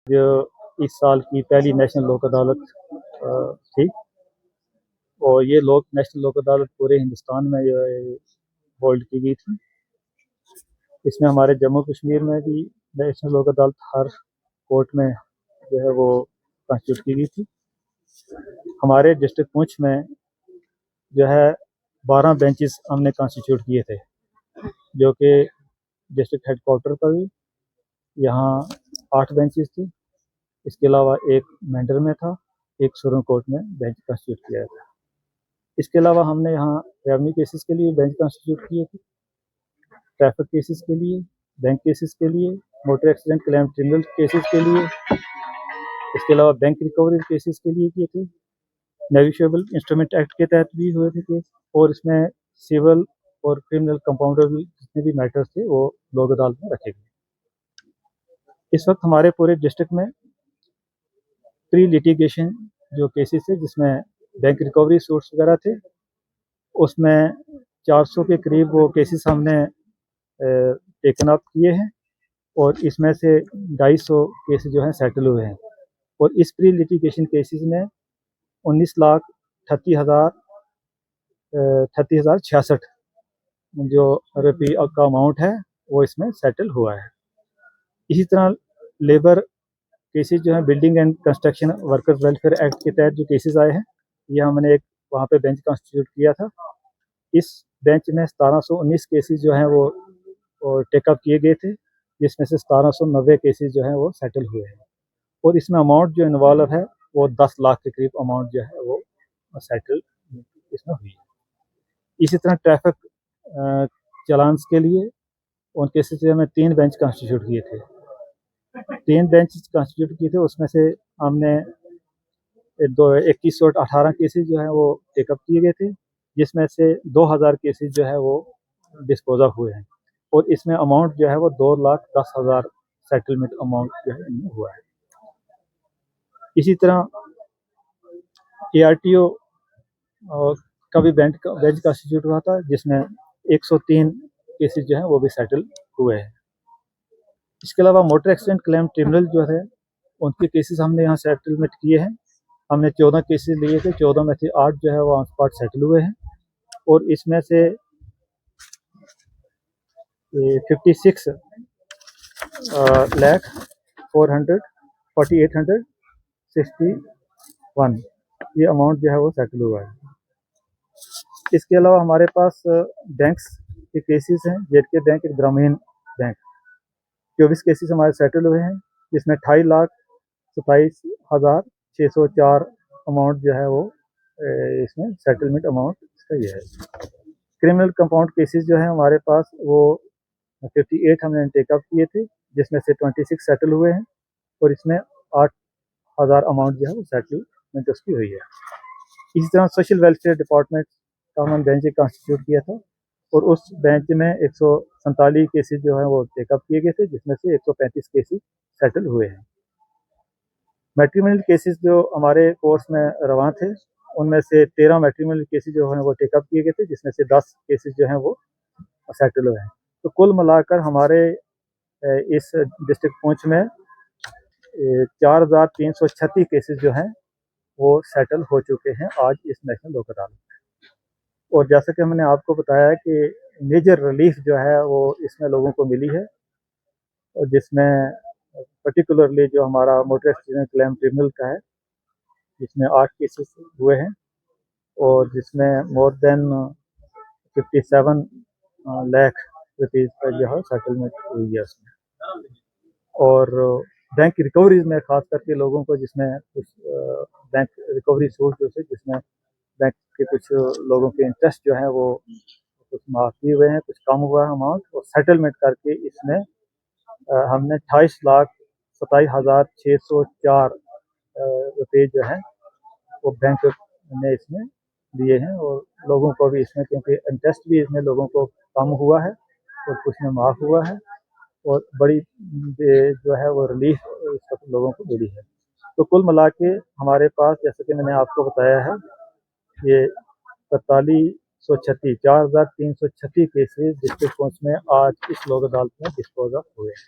जो इस साल की पहली नेशनल लोक अदालत थी, और ये नेशनल लोक अदालत पूरे हिंदुस्तान में होल्ड की गई थी। इसमें हमारे जम्मू कश्मीर में भी नेशनल लोक अदालत हर कोर्ट में जो है वो कॉन्स्टिट्यूट की गई थी। हमारे डिस्ट्रिक्ट पुंछ में जो है 12 बेंचेस हमने कॉन्स्टिट्यूट किए थे, जो कि डिस्ट्रिक्ट हेडक्वार्टर पर भी यहाँ 8 बेंचेस थी। इसके अलावा एक मेंढर में था, एक सुरंग कोर्ट में बेंच कॉन्स्टिट्यूट किया था। इसके अलावा हमने यहाँ रेवेन्यू केसेस के लिए बेंच कॉन्स्टिट्यूट किए थे, ट्रैफिक केसेस के लिए, बैंक केसेस के लिए, motor accident claim tribunal cases के लिए, इसके अलावा बैंक रिकवरी केसेस के लिए किए थे। नेगोशिएबल इंस्ट्रूमेंट एक्ट के तहत भी हुए थे केस, और इसमें सिविल और क्रिमिनल कंपाउंडर भी जितने भी मैटर्स थे वो लोक अदालत में रखे गए। इस वक्त हमारे पूरे डिस्ट्रिक्ट में प्री लिटिगेशन जो केसेस थे, जिसमें बैंक रिकवरी सूट्स वगैरह थे, उसमें 400 के करीब वो केसेस हमने टेकन अप किए हैं, और इसमें से 250 केसेस जो हैं सेटल हुए हैं। और इस प्री लिटिगेशन केसेस में 19,38,066 जो रुपये का अमाउंट है वो इसमें सेटल हुआ है। इसी तरह लेबर केसेस जो हैं, building and construction workers welfare act के तहत जो केसेस आए हैं, ये हमने एक वहाँ पे बेंच कॉन्स्टिट्यूट किया था। इस बेंच में 1719 केसेस जो हैं वो टेकअप किए गए थे, जिसमें से 1790 केसेस जो हैं वो सेटल हुए हैं। और इसमें अमाउंट जो इन्वॉल्व है वो 10 लाख के करीब अमाउंट जो है वो सेटल इसमें हुई है। इसी तरह ट्रैफिक चालान्स के लिए उन केसेस में 3 बेंच कॉन्स्टिट्यूट किए थे। 3 बेंच कॉन्स्टिट्यूट किए थे, उसमें से हमने 2118 केसेस जो है वो टेकअप किए गए थे, जिसमें से 2000 केसेस जो है वो डिस्पोज ऑफ हुए हैं। और इसमें अमाउंट जो है वो 2,10,000 सेटलमेंट अमाउंट जो है इनमें हुआ है। इसी तरह ARTO का भी बेंच कॉन्स्टिट्यूट हुआ था, जिसमें 103 केसेस जो हैं वो भी सेटल हुए हैं। इसके अलावा मोटर एक्सीडेंट क्लेम ट्रिब्यूनल जो है, उनके केसेस हमने यहाँ सेटलमेंट किए हैं। हमने 14 केसेस लिए थे, 14 में से 8 जो है वो ऑन स्पॉट सेटल हुए हैं। और इसमें से 56,448,61 ये अमाउंट जो है वो सेटल हुआ है। इसके अलावा हमारे पास बैंक्स के केसेस हैं, जेके बैंक, ग्रामीण बैंक, 24 केसेस हमारे सेटल हुए हैं, जिसमें 28,27,604 अमाउंट जो है वो इसमें सेटलमेंट अमाउंट इसका ये है। क्रिमिनल कंपाउंड केसेस जो है हमारे पास वो 58 हमने टेकअप किए थे, जिसमें से 26 सेटल हुए हैं, और इसमें 8,000 अमाउंट जो है वो सेटलमेंट उसकी हुई है। इसी तरह सोशल वेलफेयर डिपार्टमेंट का हमने बेंच कॉन्स्टिट्यूट किया था, और उस बेंच में 147 केसेस जो है वो टेकअप किए गए थे, जिसमें से 135 केसेस सेटल हुए हैं। मैट्रिमोनियल केसेस जो हमारे कोर्स में रवां थे, उनमें से 13 मैट्रिमोनियल केसेस जो हैं वो टेकअप किए गए थे, जिसमें से 10 केसेस जो हैं वो सेटल हुए हैं। तो कुल मिलाकर हमारे इस डिस्ट्रिक्ट पुंछ में 4,336 केसेस जो हैं वो सेटल हो चुके हैं आज इस नेशनल लोक अदालत में। और जैसा कि हमने आपको बताया कि मेजर रिलीफ जो है वो इसमें लोगों को मिली है, और जिसमें पर्टिकुलरली जो हमारा मोटर एक्सीडेंट क्लेम ट्रिब्यूनल का है, जिसमें 8 केसेस हुए हैं, और जिसमें मोर देन 57 लाख रुपीज़ का जो है सेटलमेंट हुई है उसमें। और बैंक रिकवरीज में खास करके लोगों को, जिसमें कुछ बैंक रिकवरी सूट जो थे, जिसमें बैंक के कुछ लोगों के इंटरेस्ट जो है वो कुछ माफ़ किए हुए हैं, कुछ कम हुआ है अमाउंट, और सेटलमेंट करके इसमें हमने 28,27,604 रुपये जो हैं वो बैंक ने इसमें दिए हैं। और लोगों को भी इसमें, क्योंकि इंटरेस्ट भी इसमें लोगों को कम हुआ है और कुछ में माफ़ हुआ है, और बड़ी जो है वो रिलीफ इस वक्त लोगों को मिली है। तो कुल मिला के हमारे पास, जैसे कि मैंने आपको बताया है, ये 4,336 केसेस डिस्ट्रिक्ट पुंछ में आज इस लोक अदालत में डिस्पोज ऑफ हुए हैं।